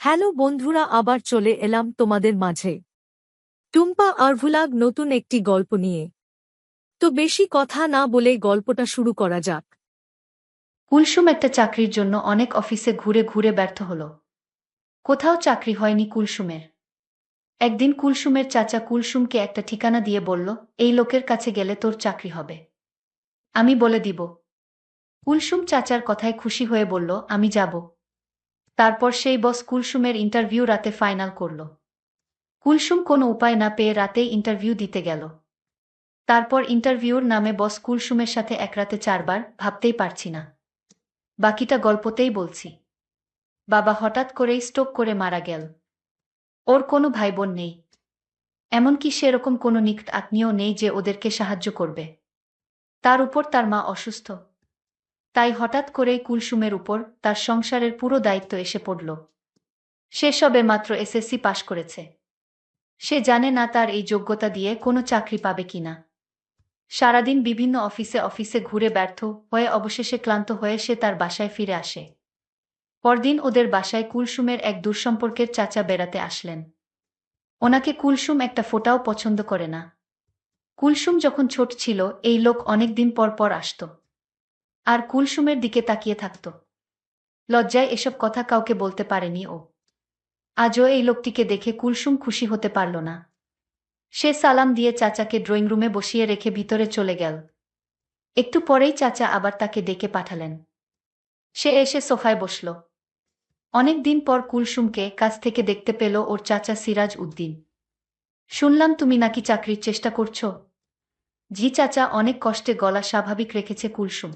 Hello বন্ধুরা, আবার চলে এলাম তোমাদের মাঝে টুম্পা আর ভুলাগ নতুন একটি গল্প নিয়ে। তো বেশি কথা না বলে গল্পটা শুরু করা যাক। কুলসুম একটা চাকরির জন্য অনেক অফিসে ঘুরে ঘুরে ব্যর্থ হল। কোথাও চাকরি হয়নি কুলসুমের। একদিন কুলসুমের চাচা কুলসুমকে একটা ঠিকানা দিয়ে বলল, এই লোকের কাছে গেলে তোর চাকরি হবে। আমি বলে দিব। কুলসুম চাচার কথায় খুশি হয়ে বলল, আমি যাব। তারপর সেই বস কুলসুমের ইন্টারভিউ রাতে ফাইনাল করল। কুলসুম কোনো উপায় না পেয়ে রাতেই ইন্টারভিউ দিতে গেল। তারপর ইন্টারভিউর নামে বস কুলসুমের সাথে এক রাতে 4 বার ভাবতেই পারছি না। বাকিটা গল্পতেই বলছি। বাবা হঠাৎ করেই স্ট্রোক করে মারা গেল। ওর কোনো ভাইবোন নেই। এমনকি সেরকম কোনো নিকট আত্মীয় নেই যে ওদেরকে সাহায্য করবে। তার উপর তার মা অসুস্থ। তাই হঠাৎ করেই কুলসুমের উপর তার সংসারের পুরো দায়িত্ব এসে পড়ল। সে সবে মাত্র এসএসসি পাশ করেছে। সে জানে না তার এই যোগ্যতা দিয়ে কোনো চাকরি পাবে কিনা। সারাদিন বিভিন্ন অফিসে অফিসে ঘুরে ব্যর্থ হয়ে অবশেষে ক্লান্ত হয়ে সে তার বাসায় ফিরে আসে। পরদিন ওদের বাসায় কুলসুমের এক দূরসম্পর্কের চাচা বেড়াতে আসলেন। ওনাকে কুলসুম একটা ফোঁটাও পছন্দ করে না। কুলসুম যখন ছোট ছিল এই লোক অনেক দিন পর পর আসত আর কুলসুমের দিকে তাকিয়ে থাকত। লজ্জায় এসব কথা কাউকে বলতে পারেনি ও। আজও এই লোকটিকে দেখে কুলসুম খুশি হতে পারল না। সে সালাম দিয়ে চাচাকে ড্রয়িং রুমে বসিয়ে রেখে ভিতরে চলে গেল। একটু পরেই চাচা আবার তাকে ডেকে পাঠালেন। সে এসে সোফায় বসল। অনেক দিন পর কুলসুমকে কাছ থেকে দেখতে পেল ওর চাচা সিরাজ উদ্দিন। শুনলাম তুমি নাকি চাকরির চেষ্টা করছো। জি চাচা, অনেক কষ্টে গলা স্বাভাবিক রেখেছে কুলসুম।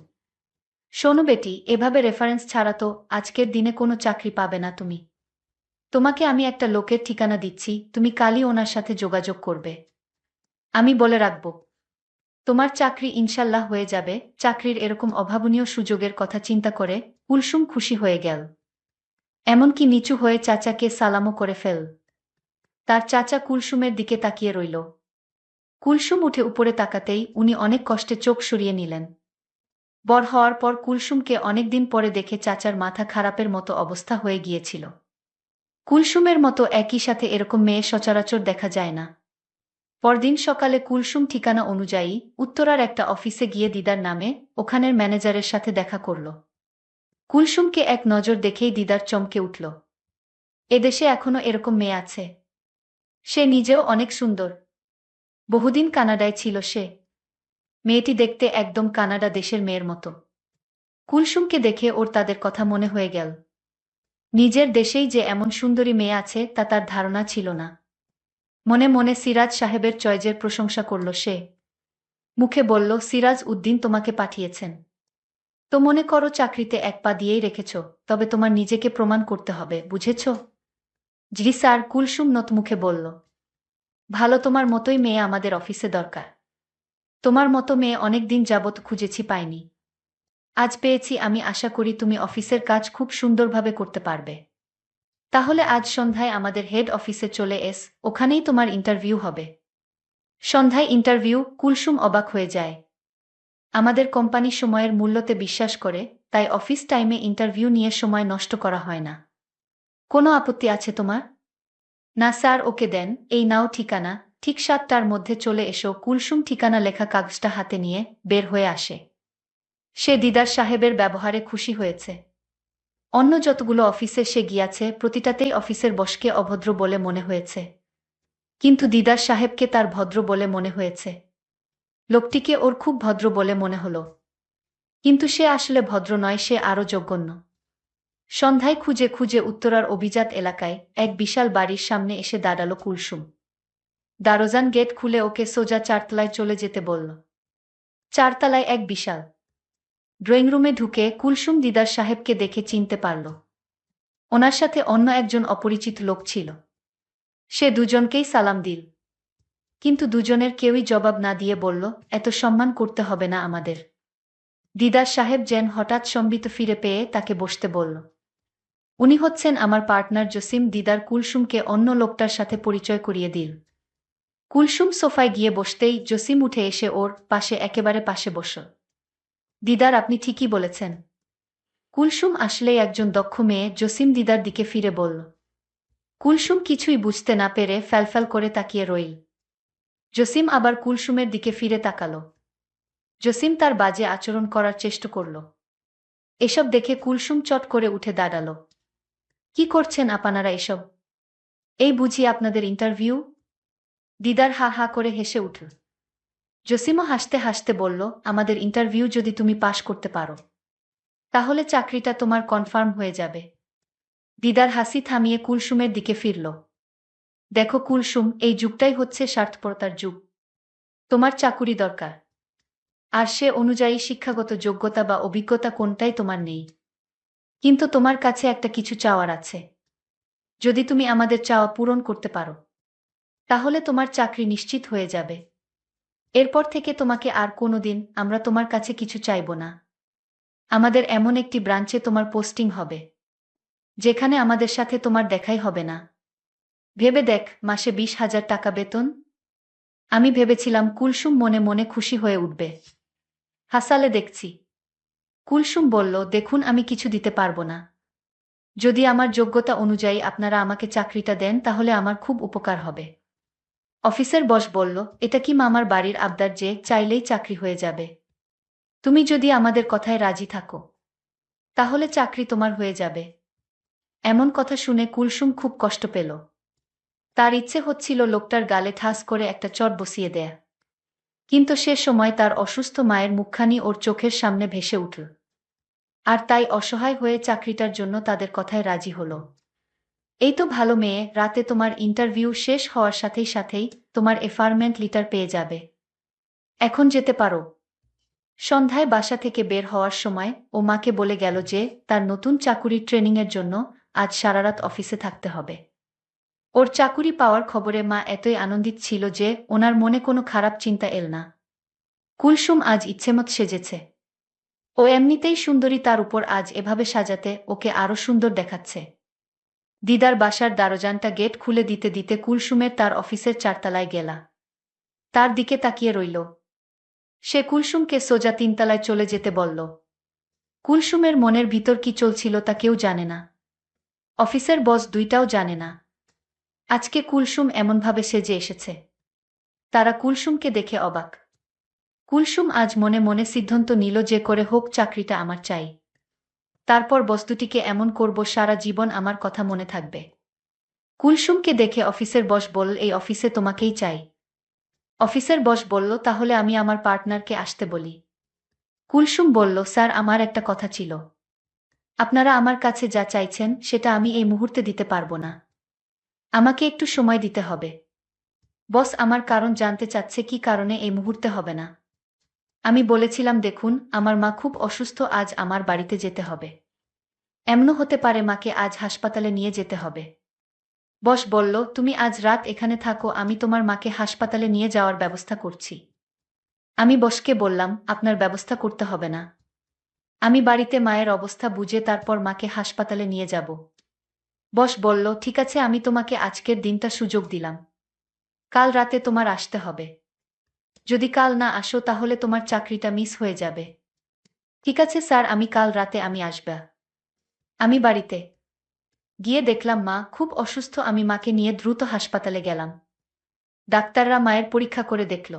শোনো বেটি, এভাবে রেফারেন্স ছাড়া তো আজকের দিনে কোনো চাকরি পাবে না তুমি। তোমাকে আমি একটা লোকের ঠিকানা দিচ্ছি, তুমি কালই ওনার সাথে যোগাযোগ করবে। আমি বলে রাখব, তোমার চাকরি ইনশাল্লাহ হয়ে যাবে। চাকরির এরকম অভাবনীয় সুযোগের কথা চিন্তা করে কুলসুম খুশি হয়ে গেল। এমনকি নিচু হয়ে চাচাকে সালামও করে ফেল। তার চাচা কুলসুমের দিকে তাকিয়ে রইল। কুলসুম উঠে উপরে তাকাতেই উনি অনেক কষ্টে চোখ সরিয়ে নিলেন। বড় হওয়ার পর কুলসুমকে অনেকদিন পরে দেখে চাচার মাথা খারাপের মতো অবস্থা হয়ে গিয়েছিল। কুলসুমের মতো একই সাথে এরকম মেয়ে সচরাচর দেখা যায় না। পরদিন সকালে কুলসুম ঠিকানা অনুযায়ী উত্তরার একটা অফিসে গিয়ে দিদার নামে ওখানের ম্যানেজারের সাথে দেখা করল। কুলসুমকে এক নজর দেখেই দিদার চমকে উঠল। এদেশে এখনো এরকম মেয়ে আছে। সে নিজেও অনেক সুন্দর। বহুদিন কানাডায় ছিল সে। মেয়েটি দেখতে একদম কানাডা দেশের মেয়ের মতো। কুলসুমকে দেখে ওর তাদের কথা মনে হয়ে গেল। নিজের দেশেই যে এমন সুন্দরী মেয়ে আছে তা তার ধারণা ছিল না। মনে মনে সিরাজ সাহেবের চয়েজের প্রশংসা করল সে। মুখে বলল, সিরাজ উদ্দিন তোমাকে পাঠিয়েছেন। তো মনে করো চাকরিতে এক পা দিয়েই রেখেছ, তবে তোমার নিজেকে প্রমাণ করতে হবে, বুঝেছ? জি স্যার, কুলসুম নতমুখে বলল। ভালো, তোমার মতোই মেয়ে আমাদের অফিসে দরকার। তোমার মতো মেয়ে অনেক দিন যাবৎ খুঁজেছি, পাইনি। আজ পেয়েছি। আমি আশা করি তুমি অফিসের কাজ খুব সুন্দরভাবে করতে পারবে। তাহলে আজ সন্ধ্যায় আমাদের হেড অফিসে চলে এস, ওখানেই তোমার ইন্টারভিউ হবে। সন্ধ্যায় ইন্টারভিউ? কুলসুম অবাক হয়ে যায়। আমাদের কোম্পানি সময়ের মূল্যতে বিশ্বাস করে, তাই অফিস টাইমে ইন্টারভিউ নিয়ে সময় নষ্ট করা হয় না। কোনো আপত্তি আছে তোমার? না স্যার, ওকে দেন, এই নাও ঠিকানা। ঠিক 7টার মধ্যে চলে এসো। কুলসুম ঠিকানা লেখা কাগজটা হাতে নিয়ে বের হয়ে আসে। সে দিদার সাহেবের ব্যবহারে খুশি হয়েছে। অন্য যতগুলো অফিসে সে গিয়াছে প্রতিটাতেই অফিসের বসকে অভদ্র বলে মনে হয়েছে, কিন্তু দিদার সাহেবকে তার ভদ্র বলে মনে হয়েছে। লোকটিকে ওর খুব ভদ্র বলে মনে হলো। কিন্তু সে আসলে ভদ্র নয়, সে আরও জঘন্য। সন্ধ্যায় খুঁজে খুঁজে উত্তরার অভিজাত এলাকায় এক বিশাল বাড়ির সামনে এসে দাঁড়ালো কুলসুম। দারোজান গেট খুলে ওকে সোজা 4তলায় চলে যেতে বলল। 4তলায় এক বিশাল ড্রয়িং রুমে ঢুকে কুলসুম দিদার সাহেবকে দেখে চিনতে পারল। ওনার সাথে অন্য একজন অপরিচিত লোক ছিল। সে দুজনকেই সালাম দিল, কিন্তু দুজনের কেউই জবাব না দিয়ে বলল, এত সম্মান করতে হবে না আমাদের। দিদার সাহেব যেন হঠাৎ সম্বিত ফিরে পেয়ে তাকে বসতে বলল। উনি হচ্ছেন আমার পার্টনার জসিম। দিদার কুলসুমকে অন্য লোকটার সাথে পরিচয় করিয়ে দিল। কুলসুম সোফায় গিয়ে বসতেই জসিম উঠে এসে ওর পাশে একেবারে পাশে বসল। দিদার, আপনি ঠিকই বলেছেন। কুলসুম আসলেই একজন দক্ষ মেয়ে, জসিম দিদার দিকে ফিরে বলল। কুলসুম কিছুই বুঝতে না পেরে ফ্যালফ্যাল করে তাকিয়ে রইল। জসিম আবার কুলসুমের দিকে ফিরে তাকাল। জসিম তার বাজে আচরণ করার চেষ্টা করল। এসব দেখে কুলসুম চট করে উঠে দাঁড়াল। কি করছেন আপনারা এসব? এই বুঝি আপনাদের ইন্টারভিউ? দিদার হা হা করে হেসে উঠল। জসিমও হাসতে হাসতে বলল, আমাদের ইন্টারভিউ যদি তুমি পাশ করতে পারো তাহলে চাকরিটা তোমার কনফার্ম হয়ে যাবে। দিদার হাসি থামিয়ে কুলসুমের দিকে ফিরল। দেখো কুলসুম, এই যুগটাই হচ্ছে স্বার্থপরতার যুগ। তোমার চাকুরি দরকার, আর সে অনুযায়ী শিক্ষাগত যোগ্যতা বা অভিজ্ঞতা কোনটাই তোমার নেই। কিন্তু তোমার কাছে একটা কিছু চাওয়ার আছে। যদি তুমি আমাদের চাওয়া পূরণ করতে পারো তাহলে তোমার চাকরি নিশ্চিত হয়ে যাবে। এরপর থেকে তোমাকে আর কোনোদিন আমরা তোমার কাছে কিছু চাইব না। আমাদের এমন একটি ব্রাঞ্চে তোমার পোস্টিং হবে যেখানে আমাদের সাথে তোমার দেখাই হবে না। ভেবে দেখ, মাসে 20,000 টাকা বেতন। আমি ভেবেছিলাম কুলসুম মনে মনে খুশি হয়ে উঠবে। হাসালে দেখছি। কুলসুম বলল, দেখুন আমি কিছু দিতে পারবো না। যদি আমার যোগ্যতা অনুযায়ী আপনারা আমাকে চাকরিটা দেন তাহলে আমার খুব উপকার হবে। অফিসের বস বলল, এটা কি মামার বাড়ির আবদার যে চাইলেই চাকরি হয়ে যাবে? তুমি যদি আমাদের কথায় রাজি থাকো তাহলে চাকরি তোমার হয়ে যাবে। এমন কথা শুনে কুলসুম খুব কষ্ট পেল। তার ইচ্ছে হচ্ছিল লোকটার গালে ঠাস করে একটা চট বসিয়ে দেয়া। কিন্তু সে সময় তার অসুস্থ মায়ের মুখখানি ওর চোখের সামনে ভেসে উঠল। আর তাই অসহায় হয়ে চাকরিটার জন্য তাদের কথায় রাজি হল। এই তো ভালো মেয়ে, রাতে তোমার ইন্টারভিউ শেষ হওয়ার সাথেই সাথেই তোমার অ্যাপয়েন্টমেন্ট লেটার পেয়ে যাবে। এখন যেতে পারো। সন্ধ্যায় বাসা থেকে বের হওয়ার সময় ও মাকে বলে গেল যে তার নতুন চাকুরির ট্রেনিংয়ের জন্য আজ সারারাত অফিসে থাকতে হবে। ওর চাকুরি পাওয়ার খবরে মা এতই আনন্দিত ছিল যে ওনার মনে কোনো খারাপ চিন্তা এল না। কুলসুম আজ ইচ্ছেমত সেজেছে। ও এমনিতেই সুন্দরী, তার উপর আজ এভাবে সাজাতে ওকে আরো সুন্দর দেখাচ্ছে। দিদার বাসার দরজাটা গেট খুলে দিতে দিতে কুলসুমের তার অফিসের 4 তলায় গেলা। তার দিকে তাকিয়ে রইল। সে কুলসুমকে সোজা 3 তলায় চলে যেতে বলল। কুলসুমের মনের ভিতর কি চলছিল তা কেউ জানে না। অফিসের বস দুইটাও জানে না আজকে কুলসুম এমনভাবে সেজে এসেছে। তারা কুলসুমকে দেখে অবাক। কুলসুম আজ মনে মনে সিদ্ধান্ত নিল যে করে হোক চাকরিটা আমার চাই। তারপর বস্তুটিকে এমন করব সারা জীবন আমার কথা মনে থাকবে। কুলসুমকে দেখে অফিসের বস বলল, এই অফিসে তোমাকেই চাই। অফিসের বস বলল, তাহলে আমি আমার পার্টনারকে আসতে বলি। কুলসুম বলল, স্যার আমার একটা কথা ছিল। আপনারা আমার কাছে যা চাইছেন সেটা আমি এই মুহূর্তে দিতে পারবো না। আমাকে একটু সময় দিতে হবে। বস আমার কারণ জানতে চাচ্ছে কি কারণে এই মুহূর্তে হবে না। আমি বলেছিলাম, দেখুন আমার মা খুব অসুস্থ, আজ আমার বাড়িতে যেতে হবে। এমনও হতে পারে মাকে আজ হাসপাতালে নিয়ে যেতে হবে। বস বলল, তুমি আজ রাত এখানে থাকো, আমি তোমার মাকে হাসপাতালে নিয়ে যাওয়ার ব্যবস্থা করছি। আমি বসকে বললাম, আপনার ব্যবস্থা করতে হবে না। আমি বাড়িতে মায়ের অবস্থা বুঝে তারপর মাকে হাসপাতালে নিয়ে যাব। বস বলল, ঠিক আছে, আমি তোমাকে আজকের দিনটা সুযোগ দিলাম। কাল রাতে তোমার আসতে হবে। যদি কাল না আসো তাহলে তোমার চাকরিটা মিস হয়ে যাবে। ঠিক আছে স্যার, আমি কাল রাতে আমি আসব। আমি বাড়িতে গিয়ে দেখলাম মা খুব অসুস্থ। আমি মাকে নিয়ে দ্রুত হাসপাতালে গেলাম। ডাক্তাররা মায়ের পরীক্ষা করে দেখল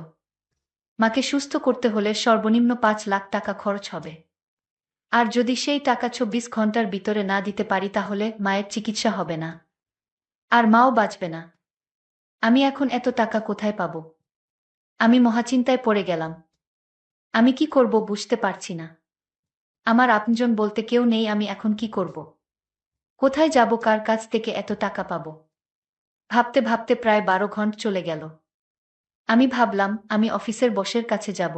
মাকে সুস্থ করতে হলে সর্বনিম্ন 5 লাখ টাকা খরচ হবে। আর যদি সেই টাকা 24 ঘন্টার ভিতরে না দিতে পারি তাহলে মায়ের চিকিৎসা হবে না, আর মাও বাঁচবে না। আমি এখন এত টাকা কোথায় পাব? আমি মহাচিন্তায় পড়ে গেলাম। আমি কি করব বুঝতে পারছি না। আমার আপনজন বলতে কেউ নেই। আমি এখন কি করব? কোথায় যাব? কার কাছ থেকে এত টাকা পাব? ভাবতে ভাবতে প্রায় 12 ঘন্টা চলে গেল। আমি ভাবলাম আমি অফিসের বসের কাছে যাব,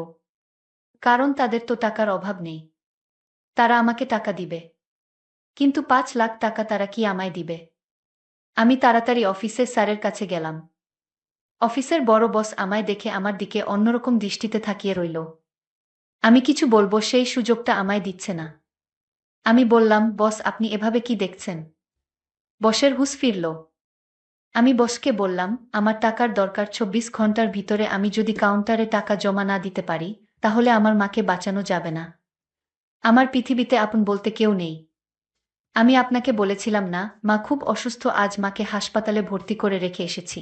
কারণ তাদের তো টাকার অভাব নেই। তারা আমাকে টাকা দিবে। কিন্তু 5 লাখ টাকা তারা কি আমায় দিবে? আমি তাড়াতাড়ি অফিসের স্যারের কাছে গেলাম। অফিসের বড় বস আমায় দেখে আমার দিকে অন্যরকম দৃষ্টিতে তাকিয়ে রইল। আমি কিছু বলবো সেই সুযোগটা আমায় দিচ্ছে না। আমি বললাম, বস আপনি এভাবে কি দেখছেন? বসের হুঁশ ফিরল। আমি বসকে বললাম, আমার টাকার দরকার। 24 ঘন্টার ভিতরে আমি যদি কাউন্টারে টাকা জমা না দিতে পারি তাহলে আমার মাকে বাঁচানো যাবে না। আমার পৃথিবীতে আপন বলতে কেউ নেই। আমি আপনাকে বলেছিলাম না, মা খুব অসুস্থ, আজ মাকে হাসপাতালে ভর্তি করে রেখে এসেছি।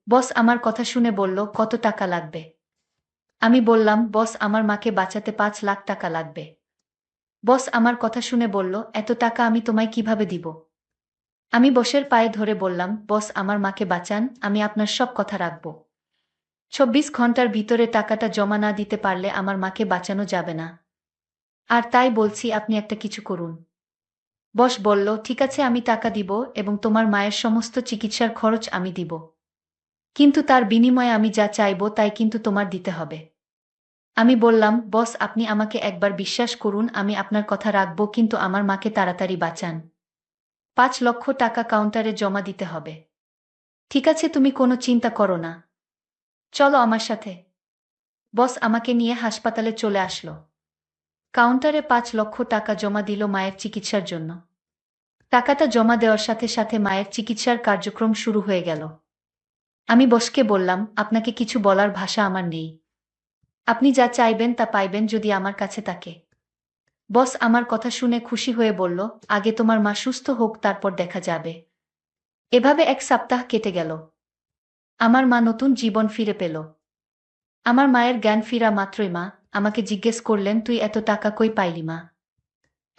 বস আমার কথা শুনে বলল, কত টাকা লাগবে? আমি বললাম, বস আমার মাকে বাঁচাতে 5 লাখ টাকা লাগবে। বস আমার কথা শুনে বলল, এত টাকা আমি তোমায় কিভাবে দিব? আমি বসের পায়ে ধরে বললাম, বস আমার মাকে বাঁচান, আমি আপনার সব কথা রাখব। 24 ঘন্টার ভিতরে টাকাটা জমা না দিতে পারলে আমার মাকে বাঁচানো যাবে না। আর তাই বলছি, আপনি একটা কিছু করুন। বস বলল, ঠিক আছে, আমি টাকা দিব এবং তোমার মায়ের সমস্ত চিকিৎসার খরচ আমি দিব। কিন্তু তার বিনিময়ে আমি যা চাইব তাই কিন্তু তোমার দিতে হবে। আমি বললাম, বস আপনি আমাকে একবার বিশ্বাস করুন, আমি আপনার কথা রাখব, কিন্তু আমার মাকে তাড়াতাড়ি বাঁচান। 5 লক্ষ টাকা কাউন্টারে জমা দিতে হবে। ঠিক আছে, তুমি কোনো চিন্তা করো না, চলো আমার সাথে। বস আমাকে নিয়ে হাসপাতালে চলে আসলো। কাউন্টারে 5 লক্ষ টাকা জমা দিল মায়ের চিকিৎসার জন্য। টাকাটা জমা দেওয়ার সাথে সাথে মায়ের চিকিৎসার কার্যক্রম শুরু হয়ে গেল। আমি বসকে বললাম, আপনাকে কিছু বলার ভাষা আমার নেই। আপনি যা চাইবেন তা পাইবেন যদি আমার কাছে থাকে। বস আমার কথা শুনে খুশি হয়ে বলল, আগে তোমার মা সুস্থ হোক, তারপর দেখা যাবে। এভাবে 1 সপ্তাহ কেটে গেল। আমার মা নতুন জীবন ফিরে পেল। আমার মায়ের জ্ঞান ফিরা মাত্রই মা আমাকে জিজ্ঞেস করলেন, তুই এত টাকা কই পাইলি মা?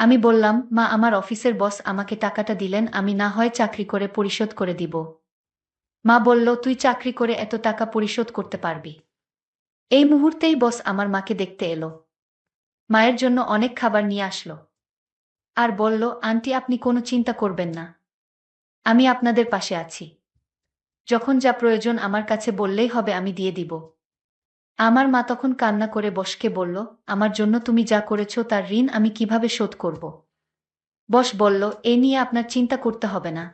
আমি বললাম, মা আমার অফিসের বস আমাকে টাকাটা দিলেন, আমি না হয় চাকরি করে পরিশোধ করে দিব। মা বলল, তুই চাকরি করে এত টাকা পরিশোধ করতে পারবি? এই মুহূর্তেই বস আমার মাকে দেখতে এলো। মায়ের জন্য অনেক খাবার নিয়ে আসলো। আর বলল, আন্টি আপনি কোনো চিন্তা করবেন না, আমি আপনাদের পাশে আছি। যখন যা প্রয়োজন আমার কাছে বললেই হবে, আমি দিয়ে দিব। আমার মা তখন কান্না করে বসকে বলল, আমার জন্য তুমি যা করেছো তার ঋণ আমি কিভাবে শোধ করব? বস বলল, এ নিয়ে আপনার চিন্তা করতে হবে না।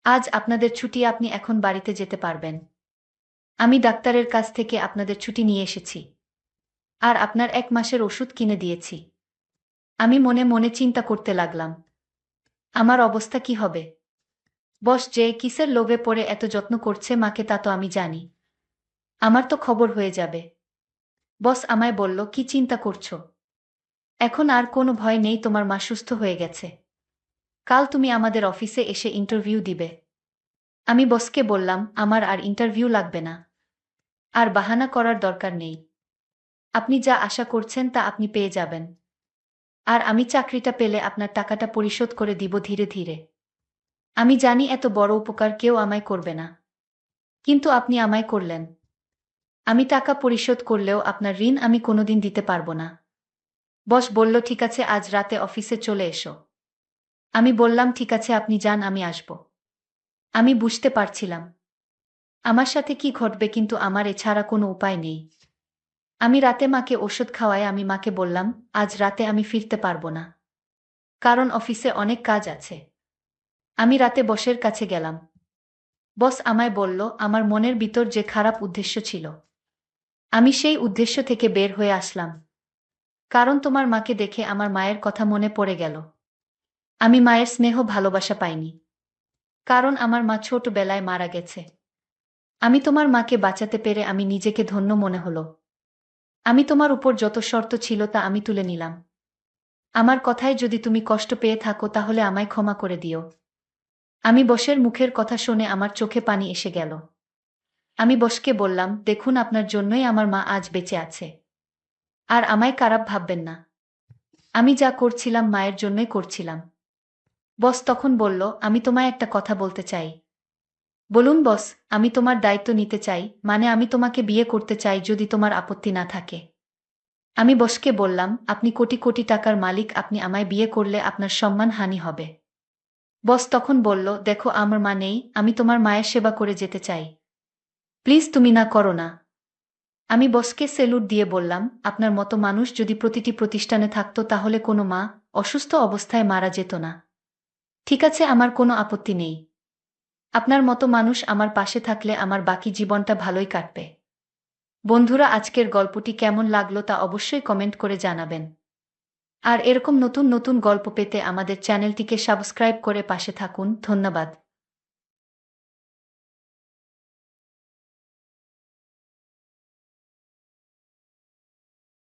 আজ আপনাদের ছুটি, আপনি এখন বাড়িতে যেতে পারবেন। আমি ডাক্তারের কাছ থেকে আপনাদের ছুটি নিয়ে এসেছি। আর আপনার 1 মাসের ওষুধ কিনে দিয়েছি। আমি মনে মনে চিন্তা করতে লাগলাম, আমার অবস্থা কি হবে? বস যে কিসের লোভে পড়ে এত যত্ন করছে মাকে তা তো আমি জানি। আমার তো খবর হয়ে যাবে। বস আমায় বলল, কি চিন্তা করছো? এখন আর কোনো ভয় নেই, তোমার মা সুস্থ হয়ে গেছে। কাল তুমি আমাদের অফিসে এসে ইন্টারভিউ দিবে। আমি বসকে বললাম, আমার আর ইন্টারভিউ লাগবে না। আর বাহানা করার দরকার নেই। আপনি যা আশা করছেন তা আপনি পেয়ে যাবেন। আর আমি চাকরিটা পেলে আপনার টাকাটা পরিশোধ করে দিব ধীরে ধীরে। আমি জানি এত বড় উপকার কেউ আমায় করবে না, কিন্তু আপনি আমায় করলেন। আমি টাকা পরিশোধ করলেও আপনার ঋণ আমি কোনোদিন দিতে পারবো না। বস বলল, ঠিক আছে, আজ রাতে অফিসে চলে এসো। আমি বললাম, ঠিক আছে, আপনি যান, আমি আসব। আমি বুঝতে পারছিলাম আমার সাথে কি ঘটবে, কিন্তু আমার এছাড়া কোনো উপায় নেই। আমি রাতে মাকে ওষুধ খাওয়াই আমি মাকে বললাম, আজ রাতে আমি ফিরতে পারবো না, কারণ অফিসে অনেক কাজ আছে। আমি রাতে বসের কাছে গেলাম। বস আমায় বলল, আমার মনের ভিতর যে খারাপ উদ্দেশ্য ছিল, আমি সেই উদ্দেশ্য থেকে বের হয়ে আসলাম। কারণ তোমার মাকে দেখে আমার মায়ের কথা মনে পড়ে গেল। আমি মায়ের স্নেহ ভালোবাসা পাইনি, কারণ আমার মা ছোটবেলায় মারা গেছে। আমি তোমার মাকে বাঁচাতে পেরে আমি নিজেকে ধন্য মনে হলো। আমি তোমার উপর যত শর্ত ছিল তা আমি তুলে নিলাম। আমার কথায় যদি তুমি কষ্ট পেয়ে থাকো তাহলে আমায় ক্ষমা করে দিও। আমি বসের মুখের কথা শুনে আমার চোখে পানি এসে গেল। আমি বসকে বললাম, দেখুন, আপনার জন্যই আমার মা আজ বেঁচে আছে। আর আমায় খারাপ ভাববেন না। আমি যা করছিলাম মায়ের জন্যই করছিলাম। বস তখন বলল, আমি তোমায় একটা কথা বলতে চাই। বলুন বস। আমি তোমার দায়িত্ব নিতে চাই, মানে আমি তোমাকে বিয়ে করতে চাই যদি তোমার আপত্তি না থাকে। আমি বসকে বললাম, আপনি কোটি কোটি টাকার মালিক, আপনি আমায় বিয়ে করলে আপনার সম্মানহানি হবে। বস তখন বলল, দেখো আমার মা নেই, আমি তোমার মায়ের সেবা করে যেতে চাই। প্লিজ তুমি না করো না। আমি বসকে সেলুট দিয়ে বললাম, আপনার মতো মানুষ যদি প্রতিটি প্রতিষ্ঠানে থাকতো তাহলে কোনো মা অসুস্থ অবস্থায় মারা যেত না। ঠিক আছে, আমার কোনো আপত্তি নেই। আপনার মতো মানুষ আমার পাশে থাকলে আমার বাকি জীবনটা ভালোই কাটবে। বন্ধুরা, আজকের গল্পটি কেমন লাগলো তা অবশ্যই কমেন্ট করে জানাবেন। আর এরকম নতুন নতুন গল্প পেতে আমাদের চ্যানেলটিকে সাবস্ক্রাইব করে পাশে থাকুন। ধন্যবাদ।